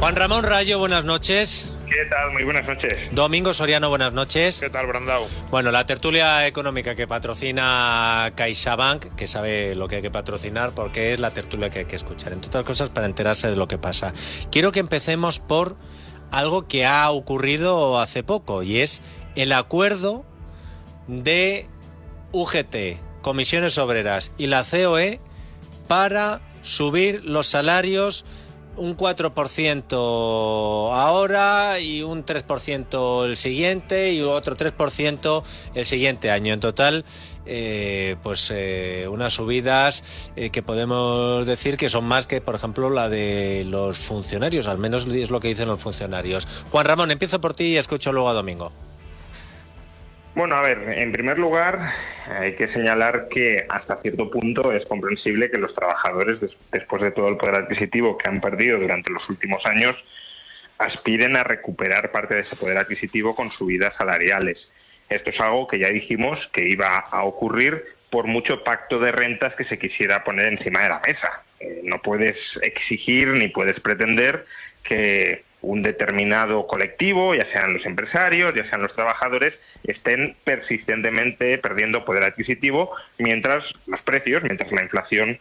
Juan Ramón Rayo, buenas noches. ¿Qué tal? Muy buenas noches. Domingo Soriano, buenas noches. ¿Qué tal, Brandao? Bueno, la tertulia económica que patrocina CaixaBank, que sabe lo que hay que patrocinar, porque es la tertulia que hay que escuchar, entre otras cosas para enterarse de lo que pasa. Quiero que empecemos por algo que ha ocurrido hace poco, y es el acuerdo de UGT, Comisiones Obreras y la COE para subir los salarios un 4% ahora y un 3% el siguiente y otro 3% el siguiente año. En total, unas subidas que podemos decir que son más que, por ejemplo, la de los funcionarios, al menos es lo que dicen los funcionarios. Juan Ramón, empiezo por ti y escucho luego a Domingo. Bueno, a ver, en primer lugar, hay que señalar que hasta cierto punto es comprensible que los trabajadores, después de todo el poder adquisitivo que han perdido durante los últimos años, aspiren a recuperar parte de ese poder adquisitivo con subidas salariales. Esto es algo que ya dijimos que iba a ocurrir por mucho pacto de rentas que se quisiera poner encima de la mesa. No puedes exigir ni puedes pretender que un determinado colectivo, ya sean los empresarios, ya sean los trabajadores, estén persistentemente perdiendo poder adquisitivo mientras los precios, mientras la inflación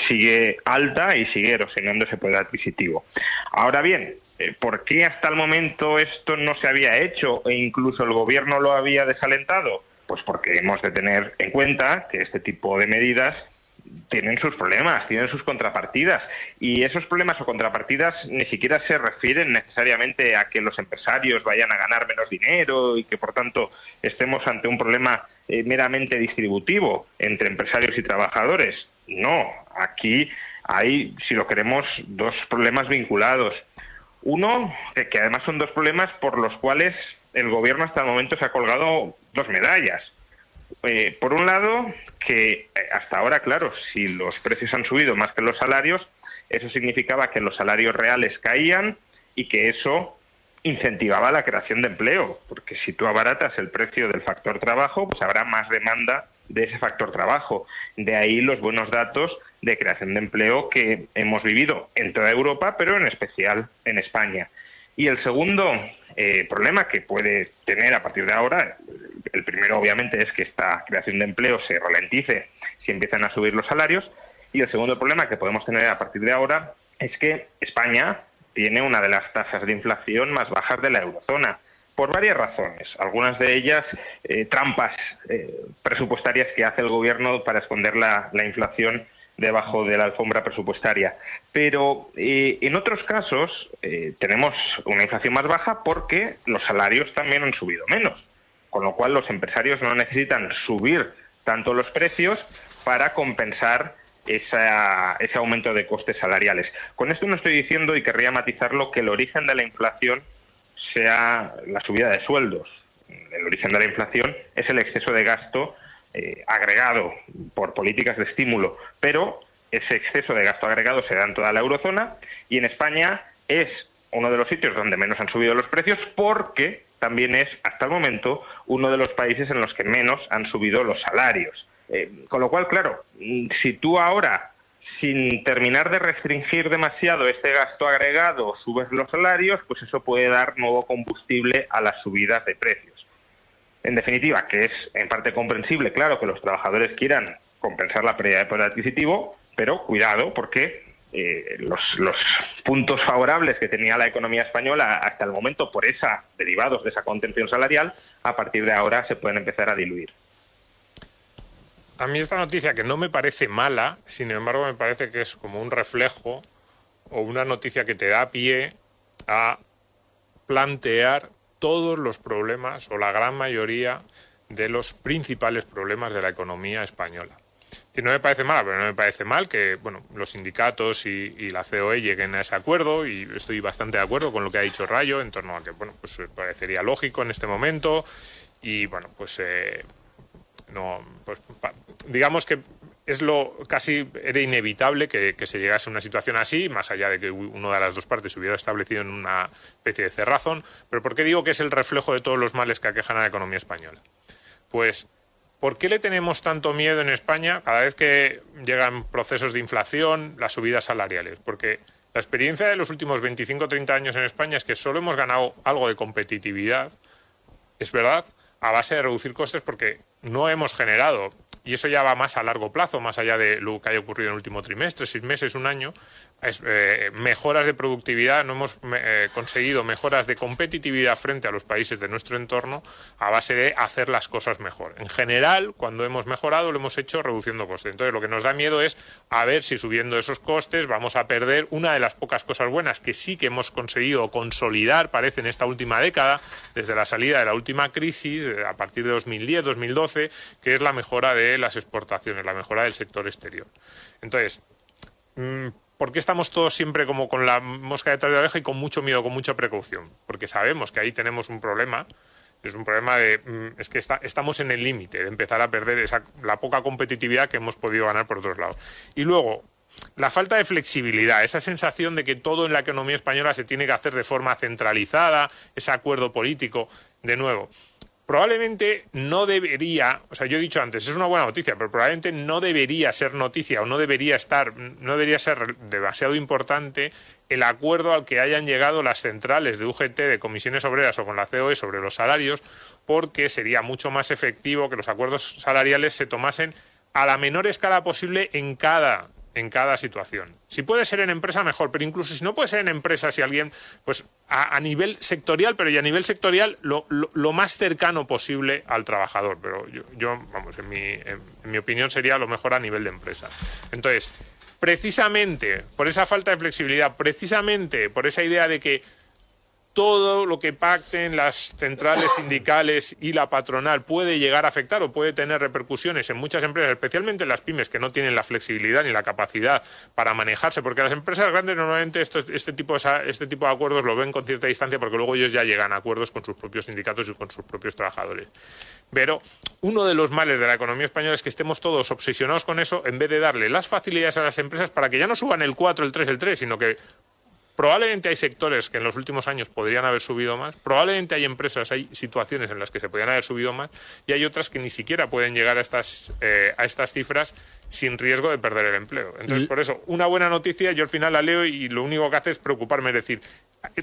sigue alta y sigue erosionando ese poder adquisitivo. Ahora bien, ¿por qué hasta el momento esto no se había hecho e incluso el gobierno lo había desalentado? Pues porque hemos de tener en cuenta que este tipo de medidas tienen sus problemas, tienen sus contrapartidas, y esos problemas o contrapartidas ni siquiera se refieren necesariamente a que los empresarios vayan a ganar menos dinero y que por tanto estemos ante un problema meramente distributivo entre empresarios y trabajadores. No, aquí hay, si lo queremos, dos problemas vinculados. Uno, que además son dos problemas por los cuales el gobierno hasta el momento se ha colgado dos medallas. Por un lado, que hasta ahora, claro, si los precios han subido más que los salarios, eso significaba que los salarios reales caían y que eso incentivaba la creación de empleo, porque si tú abaratas el precio del factor trabajo, pues habrá más demanda de ese factor trabajo. De ahí los buenos datos de creación de empleo que hemos vivido en toda Europa, pero en especial en España. Y el segundo problema que puede tener a partir de ahora, el primero obviamente es que esta creación de empleo se ralentice si empiezan a subir los salarios, y el segundo problema que podemos tener a partir de ahora es que España tiene una de las tasas de inflación más bajas de la eurozona, por varias razones, algunas de ellas trampas presupuestarias que hace el gobierno para esconder la inflación debajo de la alfombra presupuestaria. Pero en otros casos tenemos una inflación más baja porque los salarios también han subido menos, con lo cual los empresarios no necesitan subir tanto los precios para compensar ese aumento de costes salariales. Con esto no estoy diciendo, y querría matizarlo, que el origen de la inflación sea la subida de sueldos. El origen de la inflación es el exceso de gasto agregado por políticas de estímulo, pero ese exceso de gasto agregado se da en toda la eurozona, y en España es uno de los sitios donde menos han subido los precios porque también es, hasta el momento, uno de los países en los que menos han subido los salarios. Con lo cual, claro, si tú ahora, sin terminar de restringir demasiado este gasto agregado, subes los salarios, pues eso puede dar nuevo combustible a las subidas de precios. En definitiva, que es en parte comprensible, claro, que los trabajadores quieran compensar la pérdida de poder adquisitivo, pero cuidado, porque los puntos favorables que tenía la economía española hasta el momento derivados de esa contención salarial, a partir de ahora se pueden empezar a diluir. A mí esta noticia, que no me parece mala, sin embargo me parece que es como un reflejo o una noticia que te da pie a plantear todos los problemas o la gran mayoría de los principales problemas de la economía española. No me parece mala, pero no me parece mal que los sindicatos y la COE lleguen a ese acuerdo, y estoy bastante de acuerdo con lo que ha dicho Rayo en torno a que parecería lógico en este momento, y digamos que casi era inevitable que se llegase a una situación así, más allá de que una de las dos partes se hubiera establecido en una especie de cerrazón. Pero ¿por qué digo que es el reflejo de todos los males que aquejan a la economía española? Pues, ¿por qué le tenemos tanto miedo en España cada vez que llegan procesos de inflación, las subidas salariales? Porque La experiencia de los últimos 25 o 30 años en España es que solo hemos ganado algo de competitividad, es verdad, a base de reducir costes porque no hemos generado, y eso ya va más a largo plazo, más allá de lo que haya ocurrido en el último trimestre, 6 meses, un año, mejoras de productividad, no hemos conseguido mejoras de competitividad frente a los países de nuestro entorno a base de hacer las cosas mejor. En general, cuando hemos mejorado, lo hemos hecho reduciendo costes. Entonces, lo que nos da miedo es a ver si subiendo esos costes vamos a perder una de las pocas cosas buenas que sí que hemos conseguido consolidar, parece, en esta última década, desde la salida de la última crisis, a partir de 2010, 2012, que es la mejora de las exportaciones, la mejora del sector exterior. Entonces, ¿por qué estamos todos siempre como con la mosca detrás de la oreja y con mucho miedo, con mucha precaución? Porque sabemos que ahí tenemos un problema. Es un problema es que estamos en el límite de empezar a perder la poca competitividad que hemos podido ganar por otros lados. Y luego, la falta de flexibilidad, esa sensación de que todo en la economía española se tiene que hacer de forma centralizada, ese acuerdo político, de nuevo. Probablemente no debería, o sea, yo he dicho antes, es una buena noticia, pero probablemente no debería ser noticia o no debería ser demasiado importante el acuerdo al que hayan llegado las centrales de UGT, de comisiones obreras o con la COE sobre los salarios, porque sería mucho más efectivo que los acuerdos salariales se tomasen a la menor escala posible en cada situación. Si puede ser en empresa, mejor, pero incluso si no puede ser en empresa, si alguien, pues a nivel sectorial, pero y a nivel sectorial lo más cercano posible al trabajador. Pero yo vamos, en mi opinión sería lo mejor a nivel de empresa. Entonces, precisamente por esa falta de flexibilidad, precisamente por esa idea de que todo lo que pacten las centrales sindicales y la patronal puede llegar a afectar o puede tener repercusiones en muchas empresas, especialmente en las pymes que no tienen la flexibilidad ni la capacidad para manejarse, porque las empresas grandes normalmente este tipo de acuerdos lo ven con cierta distancia porque luego ellos ya llegan a acuerdos con sus propios sindicatos y con sus propios trabajadores. Pero uno de los males de la economía española es que estemos todos obsesionados con eso en vez de darle las facilidades a las empresas para que ya no suban el 4, el 3, el 3, sino que probablemente hay sectores que en los últimos años podrían haber subido más, probablemente hay empresas, hay situaciones en las que se podrían haber subido más y hay otras que ni siquiera pueden llegar a estas cifras sin riesgo de perder el empleo. Entonces, por eso, una buena noticia, yo al final la leo y lo único que hace es preocuparme, es decir,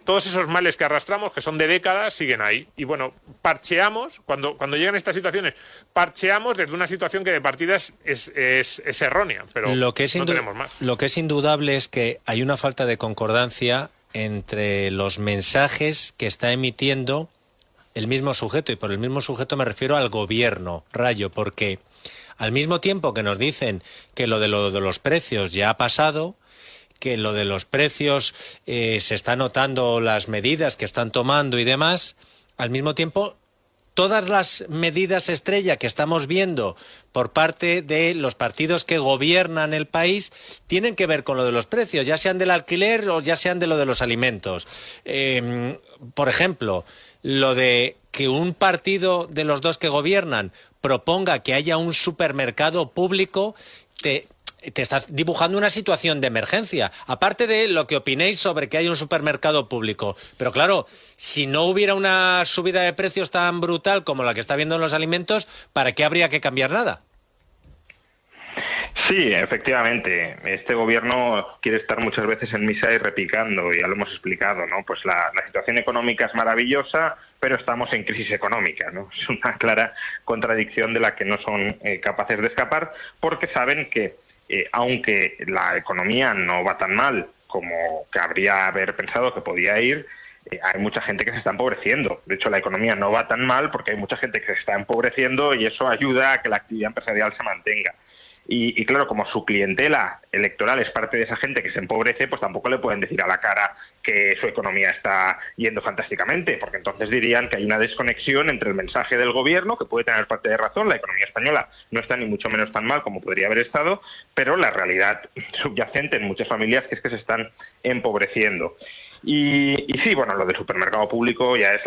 todos esos males que arrastramos, que son de décadas, siguen ahí. Y bueno, parcheamos, cuando llegan estas situaciones, parcheamos desde una situación que de partida es errónea, pero no tenemos más. Lo que es indudable es que hay una falta de concordancia entre los mensajes que está emitiendo el mismo sujeto, y por el mismo sujeto me refiero al gobierno, Rayo, porque al mismo tiempo que nos dicen que lo de los precios ya ha pasado, que lo de los precios se está notando las medidas que están tomando y demás, al mismo tiempo todas las medidas estrella que estamos viendo por parte de los partidos que gobiernan el país tienen que ver con lo de los precios, ya sean del alquiler o ya sean de lo de los alimentos. Por ejemplo, lo de que un partido de los dos que gobiernan proponga que haya un supermercado público te está dibujando una situación de emergencia, aparte de lo que opinéis sobre que hay un supermercado público. Pero claro, si no hubiera una subida de precios tan brutal como la que está habiendo en los alimentos, ¿para qué habría que cambiar nada? Sí, efectivamente. Este gobierno quiere estar muchas veces en misa y repicando, ya lo hemos explicado, ¿no? Pues la situación económica es maravillosa, pero estamos en crisis económica, ¿no? Es una clara contradicción de la que no son capaces de escapar, porque saben que aunque la economía no va tan mal como cabría haber pensado que podía ir, hay mucha gente que se está empobreciendo. De hecho, la economía no va tan mal porque hay mucha gente que se está empobreciendo y eso ayuda a que la actividad empresarial se mantenga. Y claro, como su clientela electoral es parte de esa gente que se empobrece, pues tampoco le pueden decir a la cara que su economía está yendo fantásticamente, porque entonces dirían que hay una desconexión entre el mensaje del gobierno, que puede tener parte de razón, la economía española no está ni mucho menos tan mal como podría haber estado, pero la realidad subyacente en muchas familias es que se están empobreciendo. Y sí, bueno, lo del supermercado público ya es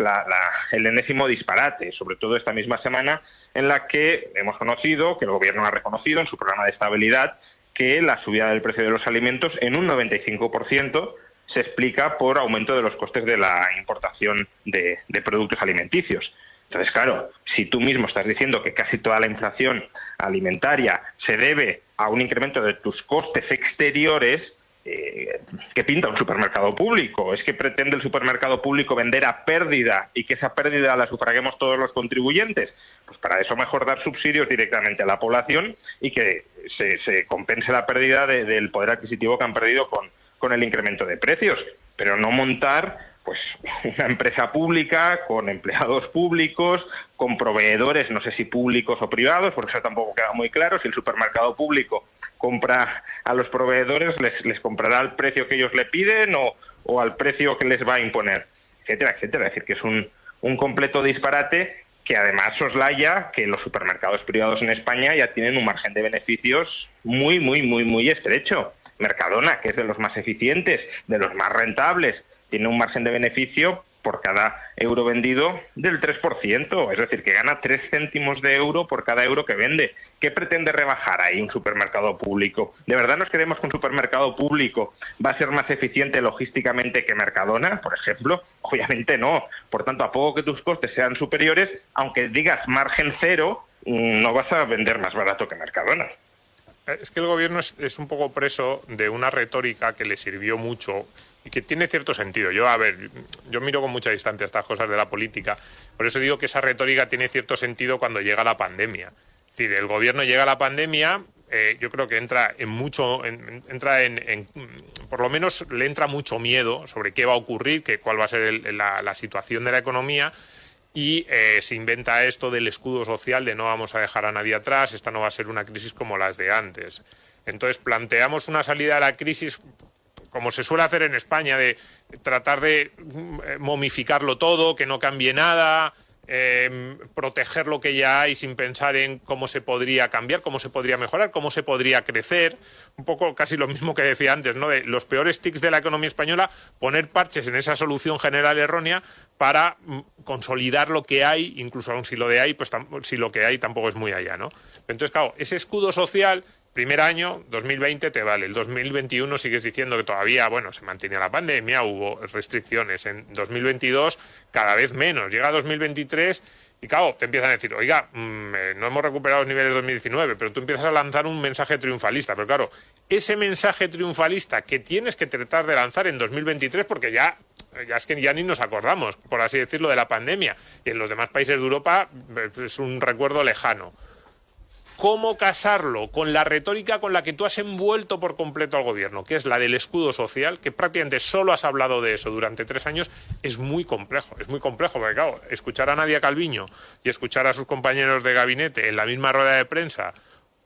el enésimo disparate, sobre todo esta misma semana en la que hemos conocido, que el gobierno ha reconocido en su programa de estabilidad, que la subida del precio de los alimentos en un 95% se explica por aumento de los costes de la importación de productos alimenticios. Entonces, claro, si tú mismo estás diciendo que casi toda la inflación alimentaria se debe a un incremento de tus costes exteriores, ¿qué pinta un supermercado público? ¿Es que pretende el supermercado público vender a pérdida y que esa pérdida la sufraguemos todos los contribuyentes? Pues para eso mejor dar subsidios directamente a la población y que se compense la pérdida del poder adquisitivo que han perdido con el incremento de precios, pero no montar pues una empresa pública con empleados públicos, con proveedores, no sé si públicos o privados, porque eso tampoco queda muy claro. Si el supermercado público compra a los proveedores, les comprará al precio que ellos le piden o al precio que les va a imponer, etcétera, etcétera. Es decir, que es un completo disparate que además soslaya que los supermercados privados en España ya tienen un margen de beneficios muy, muy, muy, muy estrecho. Mercadona, que es de los más eficientes, de los más rentables, tiene un margen de beneficio por cada euro vendido del 3%, es decir, que gana 3 céntimos de euro por cada euro que vende. ¿Qué pretende rebajar ahí un supermercado público? ¿De verdad nos creemos que un supermercado público va a ser más eficiente logísticamente que Mercadona, por ejemplo? Obviamente no. Por tanto, a poco que tus costes sean superiores, aunque digas margen cero, no vas a vender más barato que Mercadona. Es que el gobierno es un poco preso de una retórica que le sirvió mucho y que tiene cierto sentido. Yo miro con mucha distancia estas cosas de la política, por eso digo que esa retórica tiene cierto sentido cuando llega la pandemia. Es decir, el gobierno llega a la pandemia, yo creo que por lo menos le entra mucho miedo sobre qué va a ocurrir, cuál va a ser la situación de la economía, y se inventa esto del escudo social, de no vamos a dejar a nadie atrás, esta no va a ser una crisis como las de antes. Entonces planteamos una salida de la crisis como se suele hacer en España, de tratar de momificarlo todo, que no cambie nada, proteger lo que ya hay sin pensar en cómo se podría cambiar, cómo se podría mejorar, cómo se podría crecer. Un poco casi lo mismo que decía antes, ¿no? De los peores tics de la economía española, poner parches en esa solución general errónea para consolidar lo que hay, incluso aun si lo de ahí, pues si lo que hay tampoco es muy allá, ¿no? Entonces, claro, ese escudo social, primer año, 2020 te vale. El 2021 sigues diciendo que todavía, se mantenía la pandemia, hubo restricciones. En 2022 cada vez menos. Llega 2023 y, claro, te empiezan a decir, oiga, no hemos recuperado los niveles de 2019, pero tú empiezas a lanzar un mensaje triunfalista. Pero, claro, ese mensaje triunfalista que tienes que tratar de lanzar en 2023, porque ya es que ya ni nos acordamos, por así decirlo, de la pandemia. Y en los demás países de Europa es un recuerdo lejano. ¿Cómo casarlo con la retórica con la que tú has envuelto por completo al gobierno, que es la del escudo social, que prácticamente solo has hablado de eso durante 3 años? Es muy complejo, porque claro, escuchar a Nadia Calviño y escuchar a sus compañeros de gabinete en la misma rueda de prensa,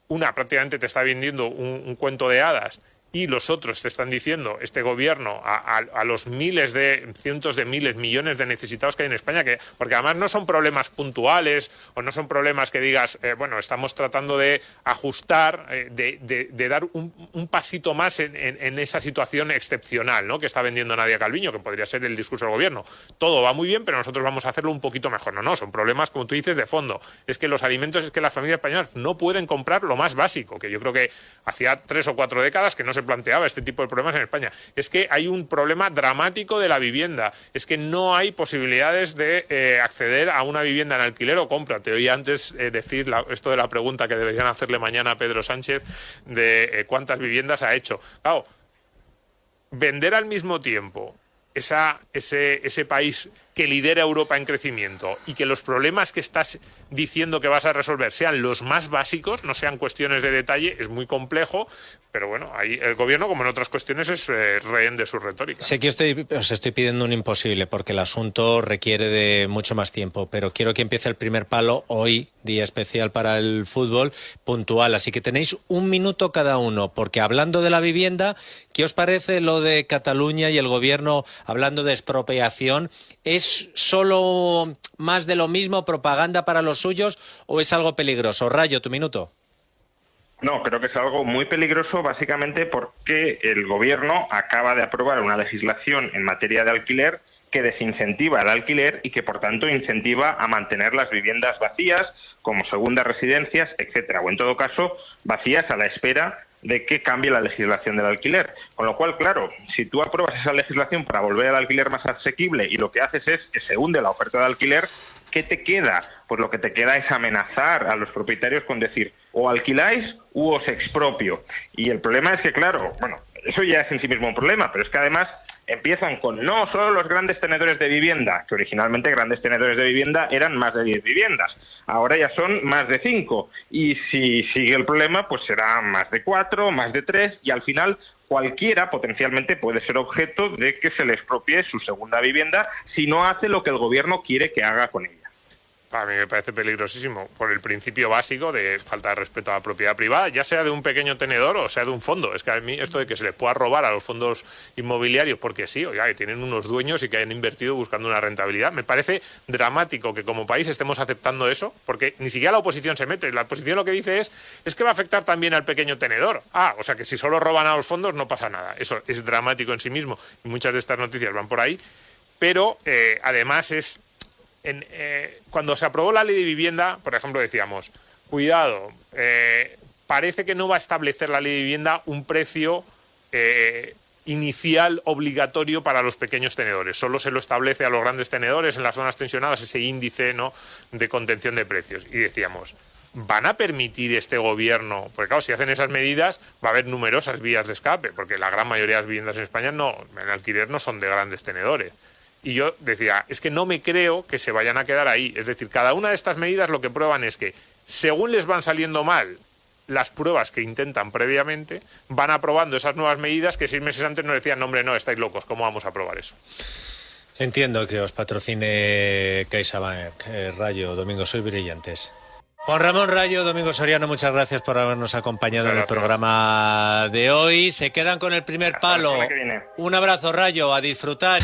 una prácticamente te está vendiendo un cuento de hadas, y los otros te están diciendo, este gobierno, a los cientos de miles, millones de necesitados que hay en España, porque además no son problemas puntuales o no son problemas que digas, estamos tratando de ajustar, de dar un pasito más en esa situación excepcional, ¿no?, que está vendiendo Nadia Calviño, que podría ser el discurso del gobierno. Todo va muy bien, pero nosotros vamos a hacerlo un poquito mejor. No, son problemas, como tú dices, de fondo. Es que los alimentos, es que las familias españolas no pueden comprar lo más básico, que yo creo que hacía 3 o 4 décadas que no se planteaba este tipo de problemas en España. Es que hay un problema dramático de la vivienda. Es que no hay posibilidades de acceder a una vivienda en alquiler o compra. Te oí antes decir esto de la pregunta que deberían hacerle mañana a Pedro Sánchez de cuántas viviendas ha hecho. Claro, vender al mismo tiempo ese país que lidera Europa en crecimiento y que los problemas que estás diciendo que vas a resolver sean los más básicos, no sean cuestiones de detalle, es muy complejo, pero ahí el gobierno, como en otras cuestiones, es rehén de su retórica. Sé que os estoy pidiendo un imposible porque el asunto requiere de mucho más tiempo, pero quiero que empiece el primer palo hoy, día especial para el fútbol, puntual, así que tenéis 1 minuto cada uno, porque hablando de la vivienda, ¿qué os parece lo de Cataluña y el gobierno hablando de expropiación? ¿Es solo más de lo mismo, propaganda para los suyos, o es algo peligroso? Rayo, tu minuto. No, creo que es algo muy peligroso, básicamente porque el gobierno acaba de aprobar una legislación en materia de alquiler que desincentiva el alquiler y que, por tanto, incentiva a mantener las viviendas vacías como segundas residencias, etcétera, o en todo caso, vacías a la espera de que cambie la legislación del alquiler. Con lo cual, claro, si tú apruebas esa legislación para volver al alquiler más asequible y lo que haces es que se hunde la oferta de alquiler, ¿qué te queda? Pues lo que te queda es amenazar a los propietarios con decir, o alquiláis u os expropio. Y el problema es que, claro, eso ya es en sí mismo un problema, pero es que además empiezan con no solo los grandes tenedores de vivienda, que originalmente grandes tenedores de vivienda eran más de 10 viviendas, ahora ya son más de 5, y si sigue el problema, pues será más de 4, más de 3, y al final cualquiera potencialmente puede ser objeto de que se le expropie su segunda vivienda si no hace lo que el gobierno quiere que haga con ella. A mí me parece peligrosísimo por el principio básico de falta de respeto a la propiedad privada, ya sea de un pequeño tenedor o sea de un fondo. Es que a mí esto de que se les pueda robar a los fondos inmobiliarios porque sí, oiga, que tienen unos dueños y que hayan invertido buscando una rentabilidad, me parece dramático que como país estemos aceptando eso, porque ni siquiera la oposición se mete. La oposición lo que dice es que va a afectar también al pequeño tenedor. O sea que si solo roban a los fondos no pasa nada. Eso es dramático en sí mismo y muchas de estas noticias van por ahí, pero además es... cuando se aprobó la ley de vivienda, por ejemplo, decíamos, cuidado, parece que no va a establecer la ley de vivienda un precio inicial obligatorio para los pequeños tenedores. Solo se lo establece a los grandes tenedores en las zonas tensionadas ese índice, ¿no?, de contención de precios. Y decíamos, ¿van a permitir este gobierno? Porque claro, si hacen esas medidas va a haber numerosas vías de escape, porque la gran mayoría de las viviendas en España en alquiler no son de grandes tenedores. Y yo decía, es que no me creo que se vayan a quedar ahí. Es decir, cada una de estas medidas lo que prueban es que, según les van saliendo mal las pruebas que intentan previamente, van aprobando esas nuevas medidas que 6 meses antes nos decían, no, hombre, no, estáis locos, ¿cómo vamos a aprobar eso? Entiendo que os patrocine CaixaBank, Rayo, Domingo, sois brillantes. Juan Ramón Rayo, Domingo Soriano, muchas gracias por habernos acompañado en el programa de hoy. Se quedan con el primer palo. Un abrazo, Rayo, a disfrutar.